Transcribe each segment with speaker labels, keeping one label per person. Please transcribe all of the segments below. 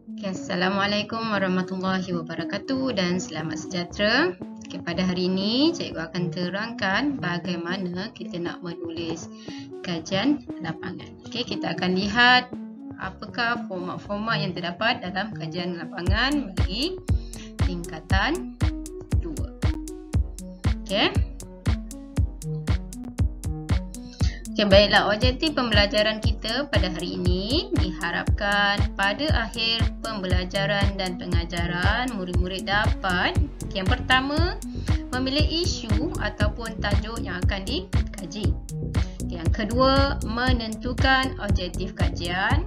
Speaker 1: Assalamualaikum warahmatullahi wabarakatuh dan selamat sejahtera. Pada hari ini cikgu akan terangkan bagaimana kita nak menulis kajian lapangan. Kita akan lihat apakah format-format yang terdapat dalam kajian lapangan bagi tingkatan 2. Baiklah, objektif pembelajaran kita pada hari ini diharapkan pada akhir pembelajaran dan pengajaran murid-murid dapat yang pertama, memilih isu ataupun tajuk yang akan dikaji. Yang kedua, menentukan objektif kajian.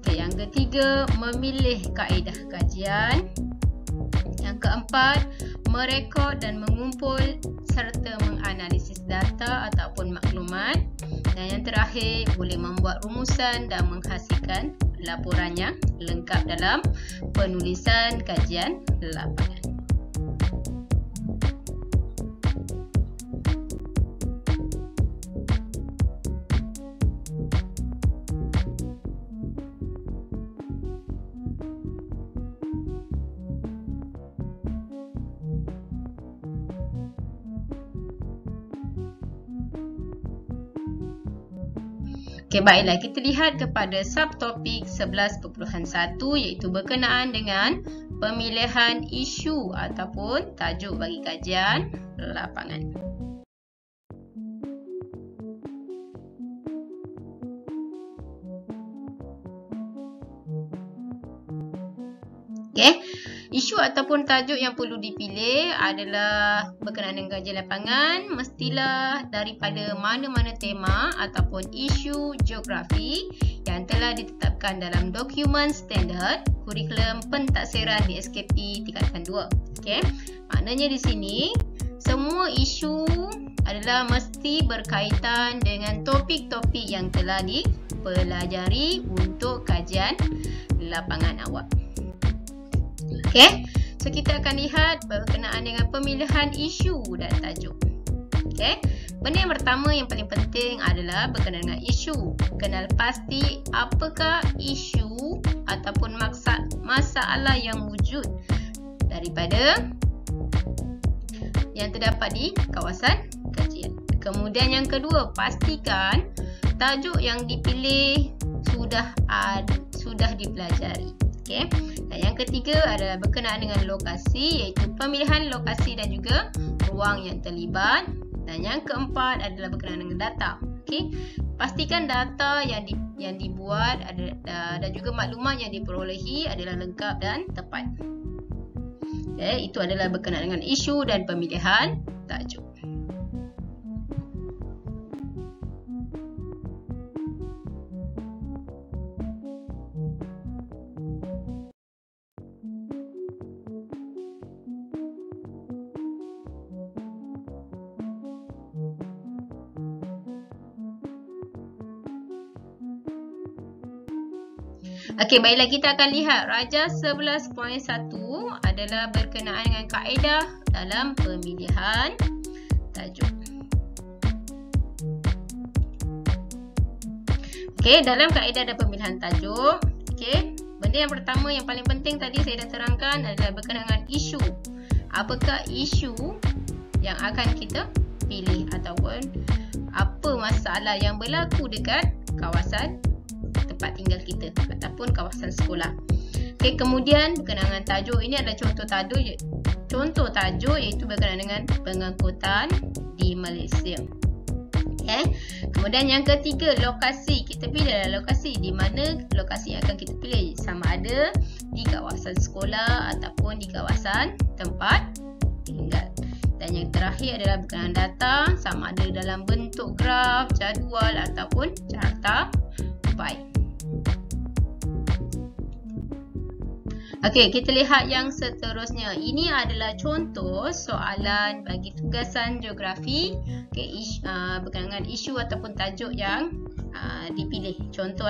Speaker 1: Yang ketiga, memilih kaedah kajian. Yang keempat, merekod dan mengumpul serta menganalisis data ataupun maklumat. Dan yang terakhir, boleh membuat rumusan dan menghasilkan laporan yang lengkap dalam penulisan kajian lapangan. Baiklah, kita lihat kepada subtopik 11.1 iaitu berkenaan dengan pemilihan isu ataupun tajuk bagi kajian lapangan. Isu ataupun tajuk yang perlu dipilih adalah berkenaan dengan kajian lapangan, mestilah daripada mana-mana tema ataupun isu geografi yang telah ditetapkan dalam dokumen standard kurikulum pentaksiran di SKP tingkatan 2. Maknanya di sini semua isu adalah mesti berkaitan dengan topik-topik yang telah dipelajari untuk kajian lapangan awak. So kita akan lihat berkenaan dengan pemilihan isu dan tajuk. Benda yang pertama yang paling penting adalah berkenaan dengan isu. Kenal pasti apakah isu ataupun masalah yang wujud daripada yang terdapat di kawasan kajian. Kemudian yang kedua, pastikan tajuk yang dipilih sudah dipelajari. Dan yang ketiga adalah berkenaan dengan lokasi, iaitu pemilihan lokasi dan juga ruang yang terlibat. Dan yang keempat adalah berkenaan dengan data. Pastikan data yang dibuat dan juga maklumat yang diperolehi adalah lengkap dan tepat. Itu adalah berkenaan dengan isu dan pemilihan tajuk. Baiklah, kita akan lihat Raja 11.1 adalah berkenaan dengan kaedah dalam pemilihan tajuk. Dalam kaedah dan pemilihan tajuk, benda yang pertama yang paling penting tadi saya dah terangkan adalah berkenaan dengan isu. Apakah isu yang akan kita pilih ataupun apa masalah yang berlaku dekat kawasan tempat tinggal kita ataupun kawasan sekolah. Kemudian berkenaan dengan tajuk, ini adalah contoh tajuk iaitu berkenaan dengan pengangkutan di Malaysia. Kemudian yang ketiga, lokasi. Kita pilih lokasi, di mana lokasi yang akan kita pilih, sama ada di kawasan sekolah ataupun di kawasan tempat tinggal. Dan yang terakhir adalah berkenaan data, sama ada dalam bentuk graf, jadual ataupun carta pie. Kita lihat yang seterusnya. Ini adalah contoh soalan bagi tugasan geografi berkenaan dengan isu ataupun tajuk yang dipilih. Contoh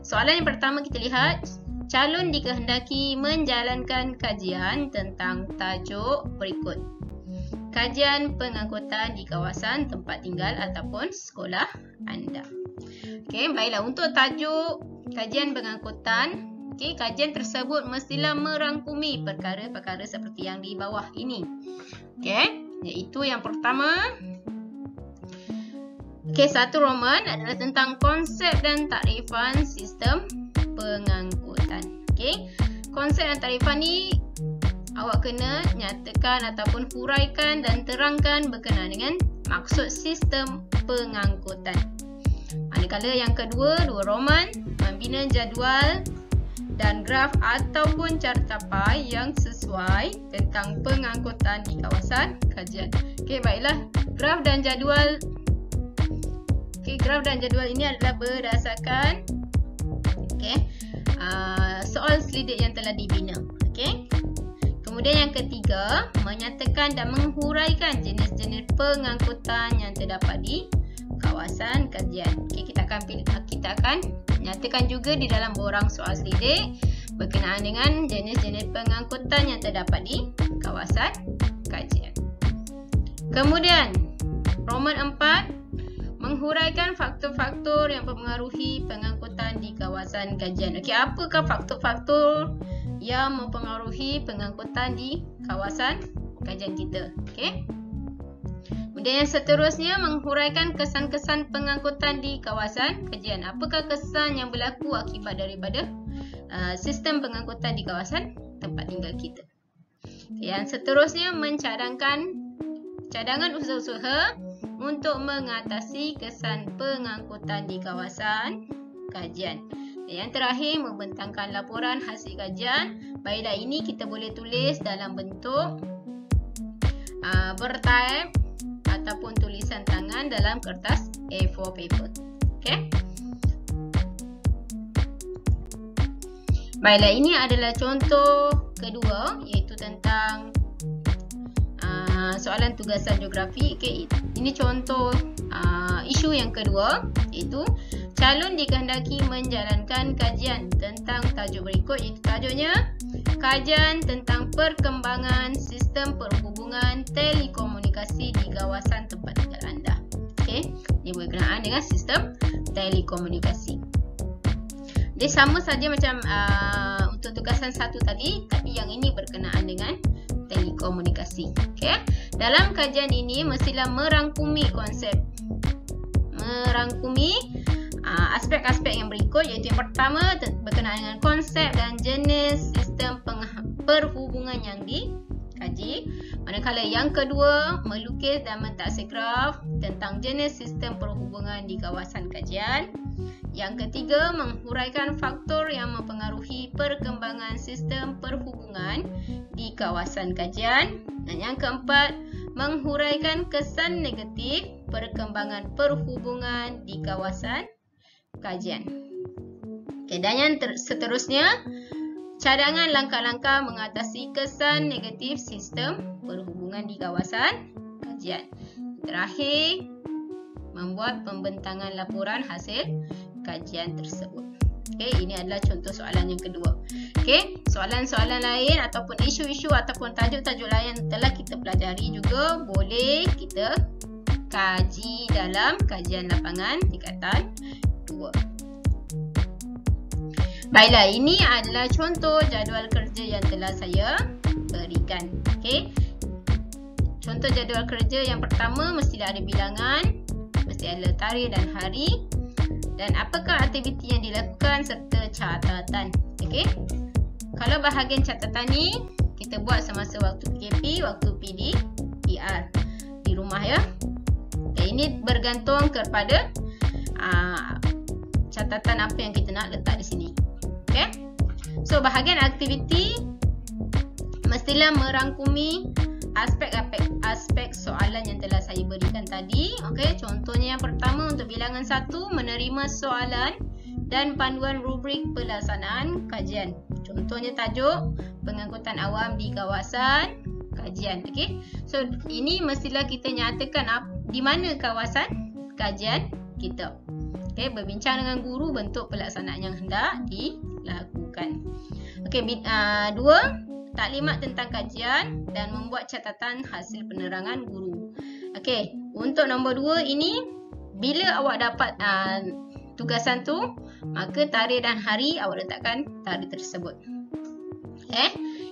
Speaker 1: soalan yang pertama kita lihat, calon dikehendaki menjalankan kajian tentang tajuk berikut. Kajian pengangkutan di kawasan tempat tinggal ataupun sekolah anda. Baiklah, untuk tajuk kajian pengangkutan Okey, kajian tersebut mestilah merangkumi perkara-perkara seperti yang di bawah ini. Okey, iaitu yang pertama. Okey, 1 Roman adalah tentang konsep dan takrifan sistem pengangkutan. Okey, konsep dan takrifan ni awak kena nyatakan ataupun huraikan dan terangkan berkenaan dengan maksud sistem pengangkutan. Manakala yang kedua, 2 Roman membina jadual dan graf ataupun cara capai yang sesuai tentang pengangkutan di kawasan kajian. Okey, baiklah. Graf dan jadual ini adalah berdasarkan soal selidik yang telah dibina. Okey. Kemudian yang ketiga, menyatakan dan menghuraikan jenis-jenis pengangkutan yang terdapat di kawasan kajian. Okey, kita akan nyatakan juga di dalam borang soal selidik berkenaan dengan jenis-jenis pengangkutan yang terdapat di kawasan kajian. Kemudian, Roman 4 menghuraikan faktor-faktor yang mempengaruhi pengangkutan di kawasan kajian. Okey, apakah faktor-faktor yang mempengaruhi pengangkutan di kawasan kajian kita? Okey. Kemudian yang seterusnya, menghuraikan kesan-kesan pengangkutan di kawasan kajian. Apakah kesan yang berlaku akibat daripada sistem pengangkutan di kawasan tempat tinggal kita? Yang seterusnya, cadangan usaha-usaha untuk mengatasi kesan pengangkutan di kawasan kajian. Dan yang terakhir, membentangkan laporan hasil kajian. Baiklah, ini kita boleh tulis dalam bentuk bertaip ataupun tulisan tangan dalam kertas A4 paper. Okey. Baiklah, ini adalah contoh kedua, iaitu tentang soalan tugasan geografi. Okay, ini contoh isu yang kedua, iaitu calon dikehendaki menjalankan kajian tentang tajuk berikut, iaitu tajuknya kajian tentang perkembangan sistem perhubungan telekomunikasi di kawasan tempat tinggal anda. Okey, ini berkenaan dengan sistem telekomunikasi. Dia sama saja macam untuk tugasan satu tadi, tapi yang ini berkenaan dengan telekomunikasi. Okey. Dalam kajian ini mestilah merangkumi aspek-aspek yang berikut, iaitu yang pertama berkenaan dengan konsep dan jenis sistem perhubungan yang dikaji. Manakala yang kedua, melukis dan mentaksir graf tentang jenis sistem perhubungan di kawasan kajian. Yang ketiga, menghuraikan faktor yang mempengaruhi perkembangan sistem perhubungan di kawasan kajian. Dan yang keempat, menghuraikan kesan negatif perkembangan perhubungan di kawasan kajian. Okay, dan yang seterusnya, cadangan langkah-langkah mengatasi kesan negatif sistem perhubungan di kawasan kajian. Terakhir, membuat pembentangan laporan hasil kajian tersebut. Okey, ini adalah contoh soalan yang kedua. Okey, soalan-soalan lain ataupun isu-isu ataupun tajuk-tajuk lain telah kita pelajari juga boleh kita kaji dalam kajian lapangan tingkatan 2. Baiklah, ini adalah contoh jadual kerja yang telah saya berikan. Okey. Contoh jadual kerja yang pertama mestilah ada bilangan, mesti ada tarikh dan hari, dan apakah aktiviti yang dilakukan serta catatan. Okey. Kalau bahagian catatan ni kita buat semasa waktu PKP, waktu PDPR di rumah ya. Dan ini bergantung kepada catatan apa yang kita nak letak di sini. Okey. So bahagian aktiviti mestilah merangkumi aspek soalan yang telah saya berikan tadi. Okey, contohnya yang pertama untuk bilangan 1, menerima soalan dan panduan rubrik pelaksanaan kajian. Contohnya tajuk pengangkutan awam di kawasan kajian. Okey. So ini mestilah kita nyatakan di mana kawasan kajian kita. Okey, berbincang dengan guru bentuk pelaksanaan yang hendak dilakukan. Okey, 2, taklimat tentang kajian dan membuat catatan hasil penerangan guru. Okey, untuk nombor 2 ini, bila awak dapat tugasan tu, maka tarikh dan hari awak letakkan tarikh tersebut.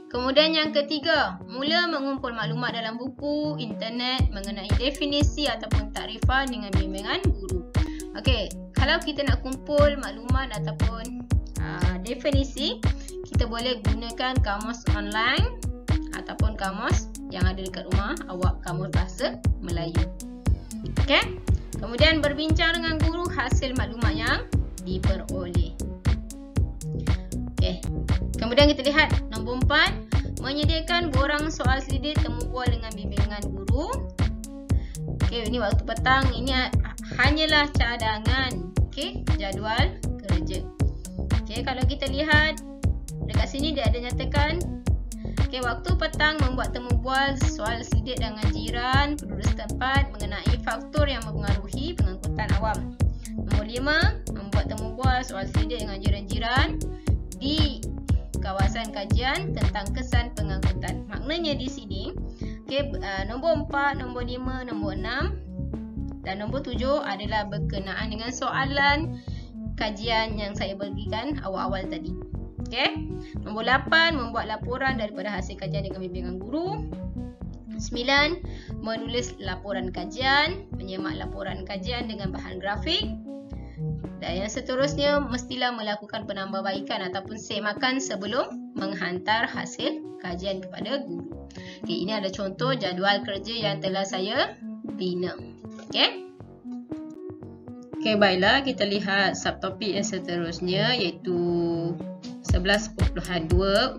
Speaker 1: Kemudian yang ketiga, mula mengumpul maklumat dalam buku, internet mengenai definisi ataupun takrifan dengan bimbingan guru. Okey, kalau kita nak kumpul maklumat ataupun definisi, kita boleh gunakan kamus online ataupun kamus yang ada dekat rumah awak, kamus bahasa Melayu. Okey. Kemudian berbincang dengan guru hasil maklumat yang diperoleh. Okey. Kemudian kita lihat nombor 4, menyediakan borang soal selidik temu bual dengan bimbingan guru. Okey, ini waktu petang, ini hanyalah cadangan, okey, jadual kerja. Okey, kalau kita lihat dekat sini dia ada nyatakan, okey, waktu petang membuat temu bual soal selidik dengan jiran penduduk setempat mengenai faktor yang mempengaruhi pengangkutan awam. Nombor 5, membuat temu bual soal selidik dengan jiran-jiran di kawasan kajian tentang kesan pengangkutan. Maknanya di sini, okey, nombor 4, nombor 5, nombor 6 dan nombor 7 adalah berkenaan dengan soalan kajian yang saya bagikan awal-awal tadi. Okey. Nombor 8, membuat laporan daripada hasil kajian dengan bimbingan guru. 9, menulis laporan kajian, menyemak laporan kajian dengan bahan grafik. Dan yang seterusnya, mestilah melakukan penambahbaikan ataupun semakan sebelum menghantar hasil kajian kepada guru. Okay, ini ada contoh jadual kerja yang telah saya bina. Okay. Okay, baiklah, kita lihat subtopik yang seterusnya iaitu 11.2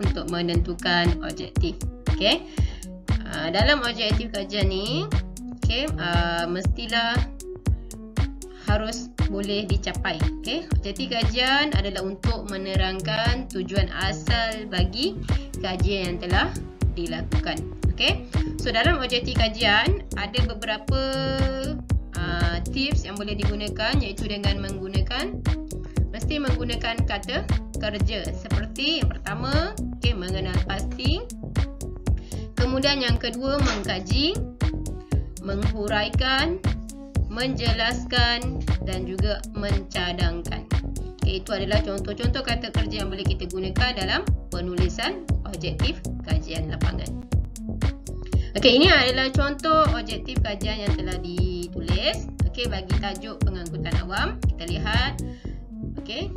Speaker 1: untuk menentukan objektif. Okay. Dalam objektif kajian ni, okay, mestilah harus boleh dicapai. Okay. Objektif kajian adalah untuk menerangkan tujuan asal bagi kajian yang telah dilakukan. Okay. So dalam objektif kajian ada beberapa tips yang boleh digunakan, iaitu dengan mesti menggunakan kata kerja. Seperti yang pertama, okay, mengenal pasti. Kemudian yang kedua, mengkaji, menghuraikan, menjelaskan dan juga mencadangkan. Okay, itu adalah contoh-contoh kata kerja yang boleh kita gunakan dalam penulisan objektif kajian lapangan. Okey, ini adalah contoh objektif kajian yang telah ditulis. Okey, bagi tajuk pengangkutan awam, kita lihat. Okey,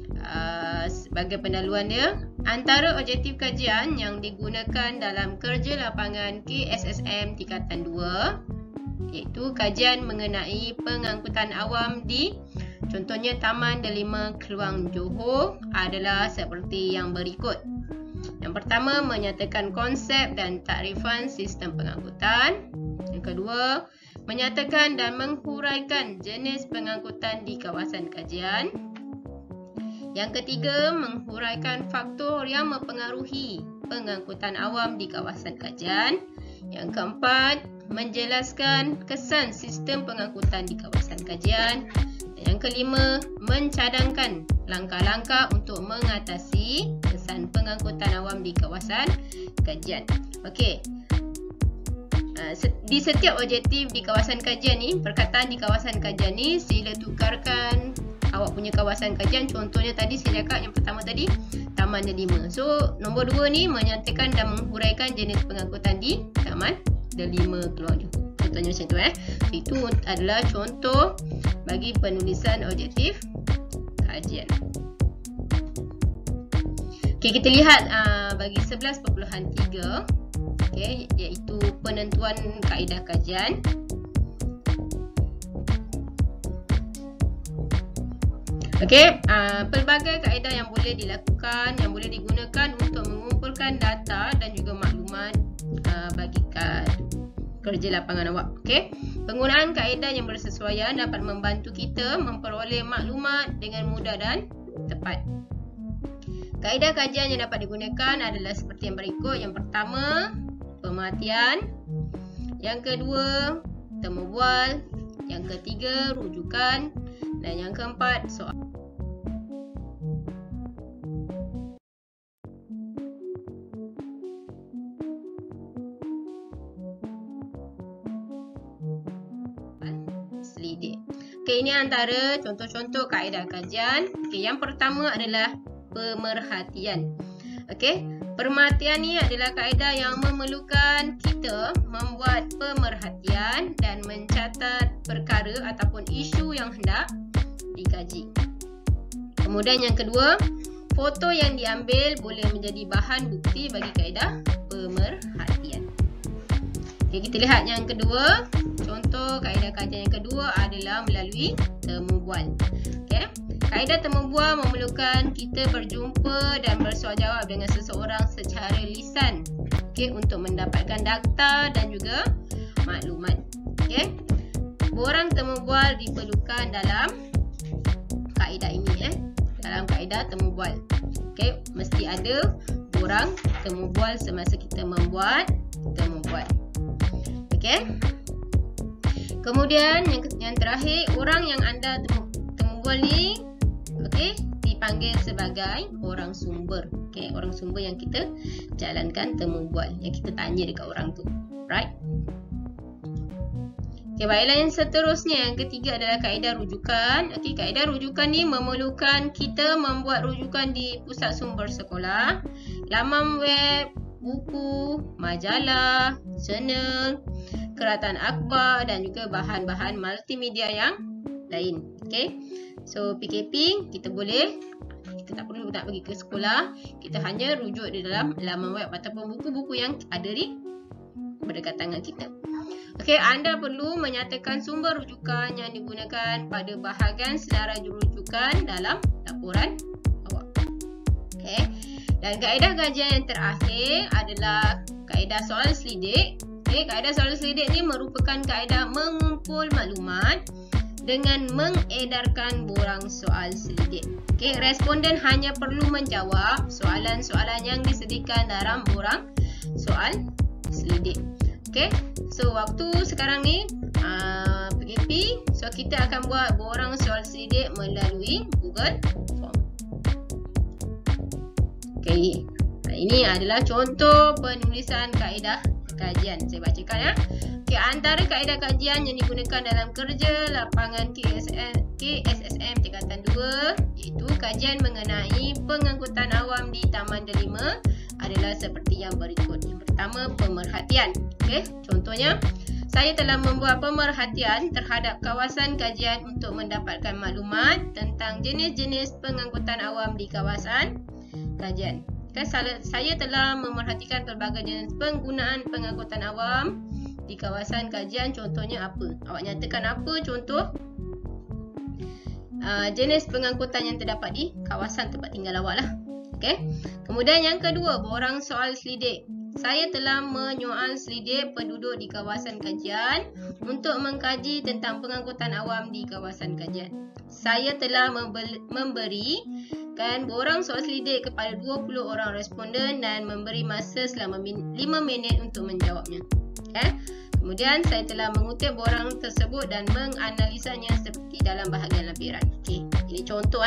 Speaker 1: sebagai pendahuluan dia, antara objektif kajian yang digunakan dalam kerja lapangan KSSM tingkatan 2 iaitu kajian mengenai pengangkutan awam di contohnya Taman Delima Keluang Johor adalah seperti yang berikut. Yang pertama, menyatakan konsep dan takrifan sistem pengangkutan. Yang kedua, menyatakan dan menghuraikan jenis pengangkutan di kawasan kajian. Yang ketiga, menghuraikan faktor yang mempengaruhi pengangkutan awam di kawasan kajian. Yang keempat, menjelaskan kesan sistem pengangkutan di kawasan kajian. Dan yang kelima, mencadangkan langkah-langkah untuk mengatasi kesan pengangkutan awam di kawasan kajian. Okey. Di setiap objektif di kawasan kajian ni, perkataan di kawasan kajian ni sila tukarkan awak punya kawasan kajian. Contohnya tadi saya cakap yang pertama tadi Taman Delima. So nombor 2 ni menyatakan dan menghuraikan jenis pengangkutan di Taman Delima Keluang Johor. Contohnya macam tu Itu adalah contoh bagi penulisan objektif kajian. Okey, kita lihat bagi 11.3, okey, iaitu penentuan kaedah kajian. Okey, pelbagai kaedah yang boleh dilakukan, yang boleh digunakan untuk mengumpulkan data dan juga maklumat bagi kerja lapangan awak. Okey, penggunaan kaedah yang bersesuaian dapat membantu kita memperoleh maklumat dengan mudah dan tepat. Kaedah kajian yang dapat digunakan adalah seperti yang berikut. Yang pertama, pemerhatian. Yang kedua, temu bual. Yang ketiga, rujukan. Dan yang keempat, soal. Selidik. Okey, ini antara contoh-contoh kaedah kajian. Okey, yang pertama adalah pemerhatian. Okey, pemerhatian ni adalah kaedah yang memerlukan kita membuat pemerhatian dan mencatat perkara ataupun isu yang hendak dikaji. Kemudian yang kedua, foto yang diambil boleh menjadi bahan bukti bagi kaedah pemerhatian. Okey, kita lihat yang kedua. Contoh kaedah kajian yang kedua adalah melalui temu bual. Okey, kaedah temu bual memerlukan kita berjumpa dan bersoal jawab dengan seseorang secara lisan. Okey, untuk mendapatkan data dan juga maklumat. Okey, borang temu bual diperlukan dalam kaedah ini dalam kaedah temu bual. Okey, mesti ada borang temu bual semasa kita membuat temu bual. Okey. Kemudian yang terakhir, orang yang anda temu bual ni dipanggil sebagai orang sumber. Okey, orang sumber yang kita jalankan temu bual, yang kita tanya dekat orang tu. Right? Okey, baiklah, yang seterusnya, yang ketiga adalah kaedah rujukan. Okey, kaedah rujukan ni memerlukan kita membuat rujukan di pusat sumber sekolah, laman web, buku, majalah, jurnal, keratan akhbar dan juga bahan-bahan multimedia yang lain. Okey. So PKP kita tak perlu nak pergi ke sekolah, kita hanya rujuk di dalam laman web ataupun buku-buku yang ada di berdekatan dengan kita. Okey, anda perlu menyatakan sumber rujukan yang digunakan pada bahagian selara rujukan dalam laporan awak. Okey. Dan kaedah kajian yang terakhir adalah kaedah soalan selidik. Okay, kaedah soalan selidik ni merupakan kaedah mengumpul maklumat dengan mengedarkan borang soal selidik. Okay, responden hanya perlu menjawab soalan-soalan yang disediakan dalam borang soal selidik. Okay, so waktu sekarang ni PKP, so kita akan buat borang soal selidik melalui Google Form. Okay, ini adalah contoh penulisan kaedah kajian. Saya bacakan ya. Okay, antara kaedah kajian yang digunakan dalam kerja lapangan KSSM tingkatan 2 iaitu kajian mengenai pengangkutan awam di Taman Delima adalah seperti yang berikut. Yang pertama, pemerhatian. Okay, contohnya, saya telah membuat pemerhatian terhadap kawasan kajian untuk mendapatkan maklumat tentang jenis-jenis pengangkutan awam di kawasan kajian. Saya telah memerhatikan pelbagai jenis penggunaan pengangkutan awam di kawasan kajian. Contohnya apa? Awak nyatakan apa contoh jenis pengangkutan yang terdapat di kawasan tempat tinggal awak lah. Okay. Kemudian yang kedua, borang soal selidik. Saya telah menyoal selidik penduduk di kawasan kajian untuk mengkaji tentang pengangkutan awam di kawasan kajian. Saya telah memberikan borang soal selidik kepada 20 orang responden dan memberi masa selama 5 minit untuk menjawabnya. Okay. Kemudian saya telah mengutip borang tersebut dan menganalisanya seperti dalam bahagian lampiran. Okay. Ini contoh.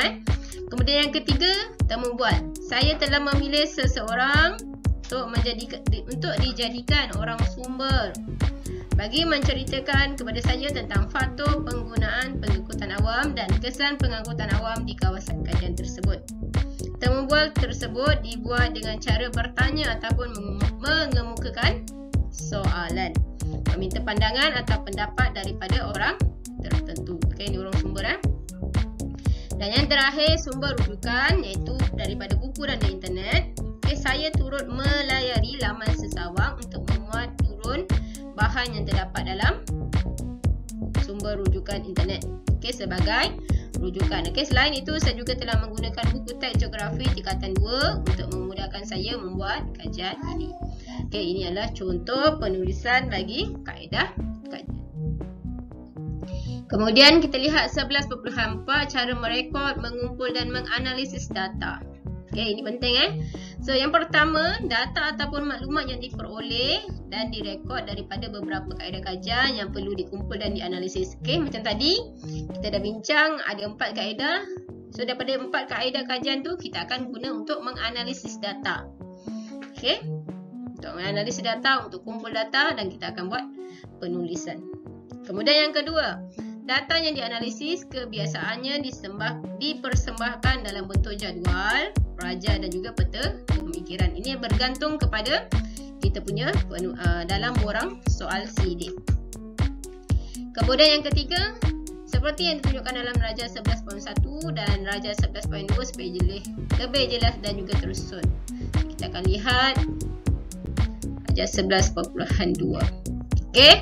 Speaker 1: Kemudian yang ketiga, temu bual. Saya telah memilih seseorang untuk dijadikan orang sumber bagi menceritakan kepada saya tentang faktor penggunaan pengangkutan awam dan kesan pengangkutan awam di kawasan kajian tersebut. Temu bual tersebut dibuat dengan cara bertanya ataupun mengemukakan soalan, meminta pandangan atau pendapat daripada orang tertentu. Okay, ini orang sumber. Dan yang terakhir, sumber rujukan iaitu daripada buku dan dari internet. Okay, saya turut melayari laman sesawang untuk memuat turun bahan yang terdapat dalam sumber rujukan internet. Okay, sebagai rujukan. Okay, selain itu, saya juga telah menggunakan buku teks geografi tingkatan 2 untuk memudahkan saya membuat kajian ini. Okay, ini adalah contoh penulisan bagi kaedah kajian. Kemudian kita lihat 11.4 cara merekod, mengumpul dan menganalisis data. Okay, ini penting. So, yang pertama, data ataupun maklumat yang diperoleh dan direkod daripada beberapa kaedah kajian yang perlu dikumpul dan dianalisis. Okay, macam tadi kita dah bincang ada 4 kaedah. So, daripada 4 kaedah kajian tu kita akan guna untuk menganalisis data. Okay, untuk menganalisis data, untuk kumpul data dan kita akan buat penulisan. Kemudian yang kedua, Data yang dianalisis kebiasaannya dipersembahkan dalam bentuk jadual, raja dan juga peta pemikiran. Ini bergantung kepada kita punya dalam borang soal selidik. Kemudian yang ketiga, seperti yang ditunjukkan dalam Raja 11.1 dan Raja 11.2 supaya lebih jelas dan juga tersusun. Kita akan lihat Raja 11.2. Okey,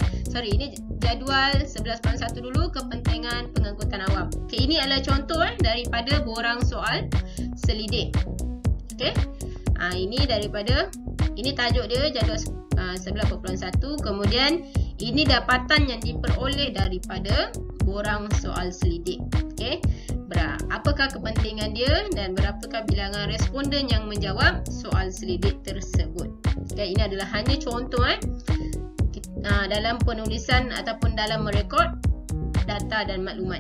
Speaker 1: ini jadual 11.1 dulu, kepentingan pengangkutan awam. Okey, ini adalah contoh daripada borang soal selidik. Okey. Ini tajuk dia jadual 11.1, kemudian ini dapatan yang diperoleh daripada borang soal selidik. Okey. Apakah kepentingan dia dan berapakah bilangan responden yang menjawab soal selidik tersebut. Okey, ini adalah hanya contoh dalam penulisan ataupun dalam merekod data dan maklumat.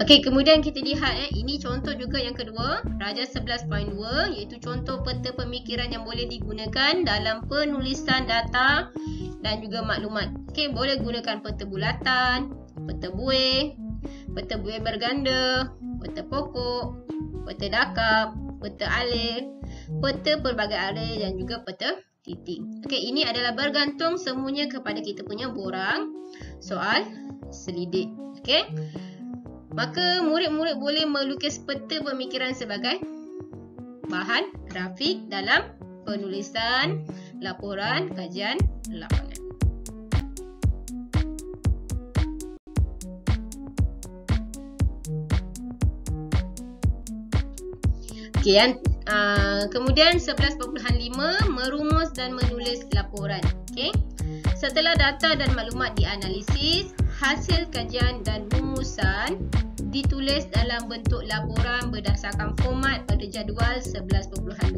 Speaker 1: Okey, kemudian kita lihat ini contoh juga yang kedua, Raja 11.2, iaitu contoh peta pemikiran yang boleh digunakan dalam penulisan data dan juga maklumat. Okey, boleh gunakan peta bulatan, peta buih berganda, peta pokok, peta dakap, peta alif, peta pelbagai alif dan juga peta titik. Okey, ini adalah bergantung semuanya kepada kita punya borang soal selidik. Okey. Maka murid-murid boleh melukis peta pemikiran sebagai bahan grafik dalam penulisan laporan kajian lapangan. Okey, kemudian 11.5 merumus dan menulis laporan. Okey. Setelah data dan maklumat dianalisis, hasil kajian dan rumusan ditulis dalam bentuk laporan berdasarkan format pada jadual 11.2.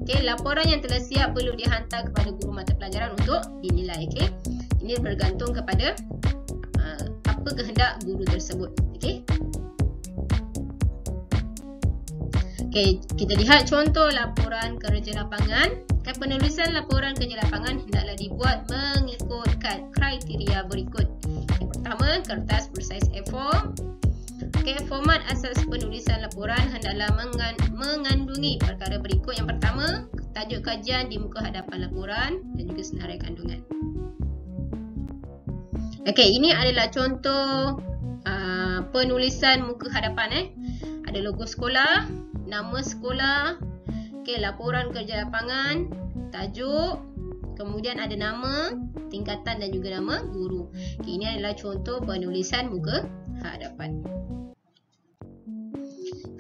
Speaker 1: Okey, laporan yang telah siap perlu dihantar kepada guru mata pelajaran untuk dinilai. Okey. Ini bergantung kepada apa kehendak guru tersebut. Okey. Okey, kita lihat contoh laporan kerja lapangan. Penulisan laporan kerja lapangan hendaklah dibuat mengikut kriteria berikut. Yang pertama, kertas bersaiz A4. Okey, format asas penulisan laporan hendaklah mengandungi perkara berikut. Yang pertama, tajuk kajian di muka hadapan laporan dan juga senarai kandungan. Okey, ini adalah contoh penulisan muka hadapan. Ada logo sekolah, nama sekolah, okey, laporan kerja lapangan, tajuk, kemudian ada nama, tingkatan dan juga nama guru. Okey, ini adalah contoh penulisan muka hadapan.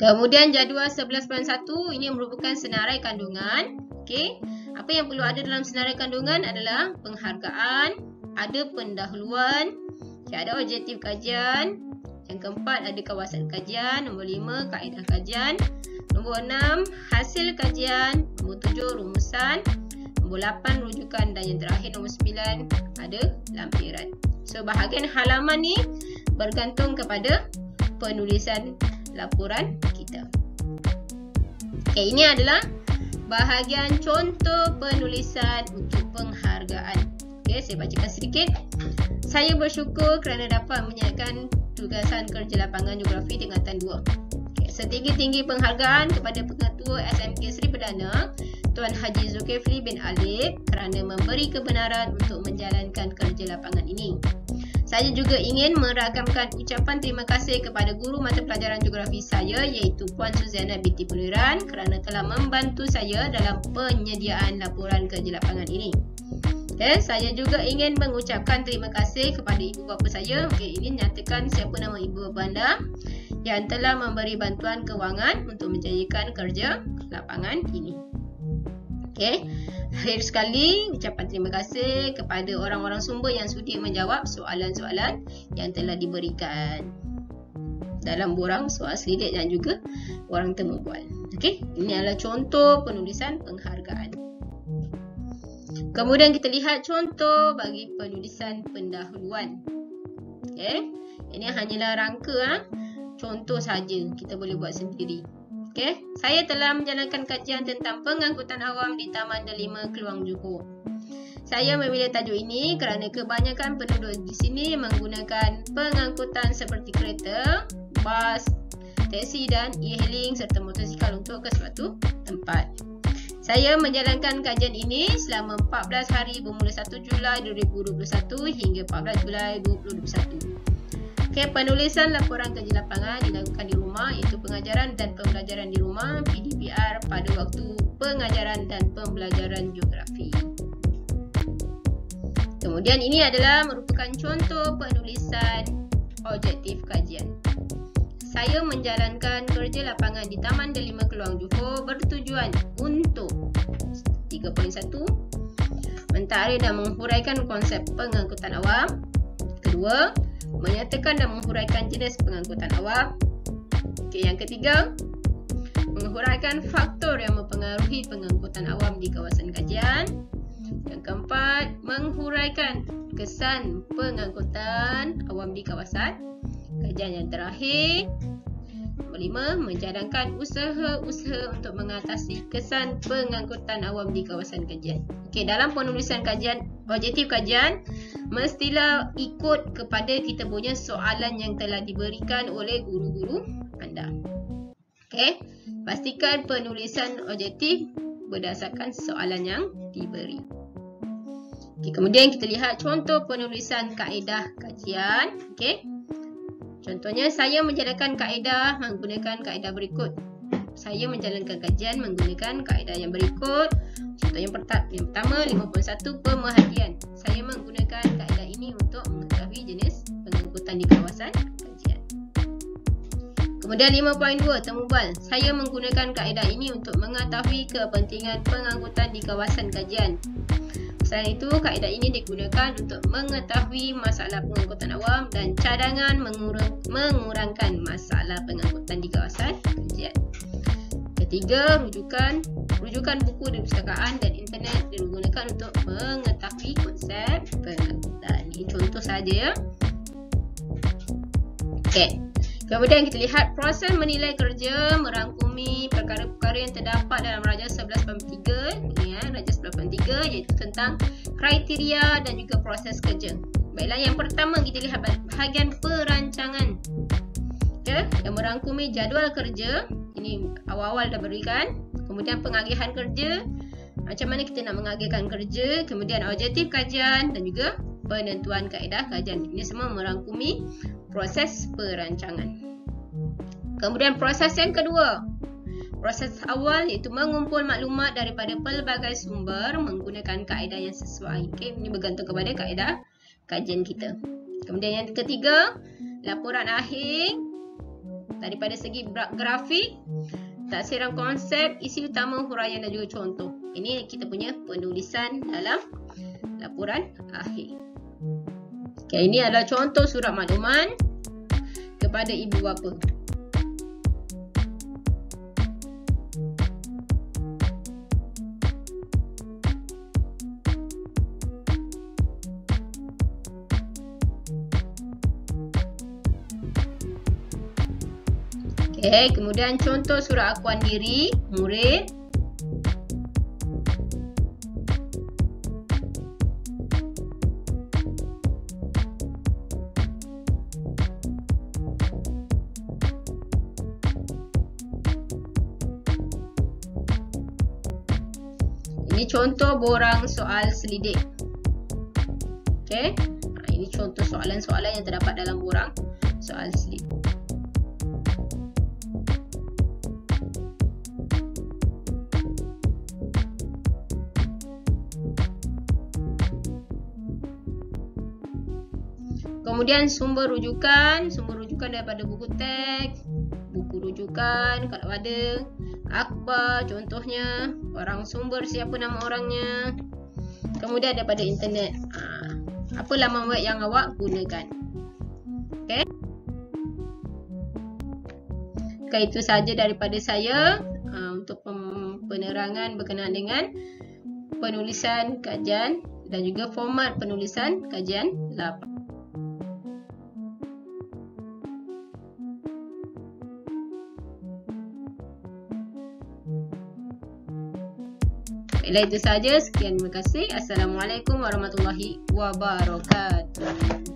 Speaker 1: Kemudian jadual 11.1 ini merupakan senarai kandungan. Okey, apa yang perlu ada dalam senarai kandungan adalah penghargaan, ada pendahuluan, ada objektif kajian. Yang keempat, ada kawasan kajian. Nombor 5, kaedah kajian. Nombor 6, hasil kajian. Nombor 7, rumusan. Nombor 8, rujukan. Dan yang terakhir, nombor 9, ada lampiran. So, bahagian halaman ni bergantung kepada penulisan laporan kita. Okay, ini adalah bahagian contoh penulisan untuk penghargaan. Okay, saya bacakan sedikit. Saya bersyukur kerana dapat menyediakan tugasan kerja lapangan geografi tingkatan 2. Okay, setinggi-tinggi penghargaan kepada Pengetua SMK Seri Perdana Tuan Haji Zulkifli bin Alif kerana memberi kebenaran untuk menjalankan kerja lapangan ini. Saya juga ingin merakamkan ucapan terima kasih kepada guru mata pelajaran geografi saya iaitu Puan Suziana binti Puliran kerana telah membantu saya dalam penyediaan laporan kerja lapangan ini. Okay, saya juga ingin mengucapkan terima kasih kepada ibu bapa saya. Okay, ini nyatakan siapa nama ibu bapa anda yang telah memberi bantuan kewangan untuk menjadikan kerja lapangan ini. Okay, akhir sekali ucapan terima kasih kepada orang-orang sumber yang sudi menjawab soalan-soalan yang telah diberikan dalam borang soal selidik dan juga borang temu bual. Okay, ini adalah contoh penulisan penghargaan. Kemudian kita lihat contoh bagi penulisan pendahuluan. Okay, ini hanyalah rangka contoh saja, kita boleh buat sendiri. Okay, saya telah menjalankan kajian tentang pengangkutan awam di Taman Delima, Keluang Johor. Saya memilih tajuk ini kerana kebanyakan penduduk di sini menggunakan pengangkutan seperti kereta, bas, teksi dan e-hailing serta motosikal untuk ke suatu tempat. Saya menjalankan kajian ini selama 14 hari bermula 1 Julai 2021 hingga 14 Julai 2021. Okay, penulisan laporan kerja lapangan dilakukan di rumah iaitu pengajaran dan pembelajaran di rumah PDPR pada waktu pengajaran dan pembelajaran geografi. Kemudian ini adalah merupakan contoh penulisan objektif kajian. Saya menjalankan kerja lapangan di Taman Delima Keluang Johor bertujuan untuk 3.1 mentakrif dan menghuraikan konsep pengangkutan awam. Kedua, menyatakan dan menghuraikan jenis pengangkutan awam. Okay, yang ketiga, menghuraikan faktor yang mempengaruhi pengangkutan awam di kawasan kajian. Yang keempat, menghuraikan kesan pengangkutan awam di kawasan kajian. Yang terakhir, nombor 5, menjalankan usaha-usaha untuk mengatasi kesan pengangkutan awam di kawasan kajian. Okey, dalam penulisan kajian, objektif kajian mestilah ikut kepada kita punya soalan yang telah diberikan oleh guru-guru anda. Okey, pastikan penulisan objektif berdasarkan soalan yang diberi. Okay, kemudian kita lihat contoh penulisan kaedah kajian. Okay. Contohnya, saya menjalankan kaedah menggunakan kaedah berikut. Saya menjalankan kajian menggunakan kaedah yang berikut. Contoh yang pertama, 5.1 pemerhatian. Saya menggunakan kaedah ini untuk mengetahui jenis pengangkutan di kawasan kajian. Kemudian 5.2 temubal. Saya menggunakan kaedah ini untuk mengetahui kepentingan pengangkutan di kawasan kajian. Selain itu, kaedah ini digunakan untuk mengetahui masalah pengangkutan awam dan cadangan mengurangkan masalah pengangkutan di kawasan kajian. Ketiga, rujukan buku di perpustakaan dan internet digunakan untuk mengetahui konsep pengangkutan. Ini contoh saja ya. Okey. Kemudian kita lihat proses menilai kerja merangkumi perkara-perkara yang terdapat dalam Rajah 11.3. Ini ya, Rajah 11.3 iaitu tentang kriteria dan juga proses kerja. Baiklah, yang pertama kita lihat bahagian perancangan. Okay, yang merangkumi jadual kerja. Ini awal-awal dah berikan. Kemudian pengagihan kerja. Macam mana kita nak mengagihkan kerja. Kemudian objektif kajian dan juga penentuan kaedah kajian. Ini semua merangkumi proses perancangan. Kemudian proses yang kedua, proses awal iaitu mengumpul maklumat daripada pelbagai sumber menggunakan kaedah yang sesuai. Okay, ini bergantung kepada kaedah kajian kita. Kemudian yang ketiga, laporan akhir daripada segi grafik, taksiran konsep, isi utama, huraian dan juga contoh. Ini kita punya penulisan dalam laporan akhir. Okay, ini adalah contoh surat makluman kepada ibu bapa. Okay, kemudian contoh surat akuan diri murid. Ini contoh borang soal selidik. Okay, ini contoh soalan-soalan yang terdapat dalam borang soal selidik. Kemudian sumber rujukan daripada buku teks, buku rujukan kalau ada, akhbar contohnya, orang sumber siapa nama orangnya. Kemudian daripada internet, apa laman web yang awak gunakan. Okay. Okay, itu saja daripada saya untuk penerangan berkenaan dengan penulisan kajian dan juga format penulisan kajian lapangan. Baiklah, itu saja. Sekian, terima kasih. Assalamualaikum warahmatullahi wabarakatuh.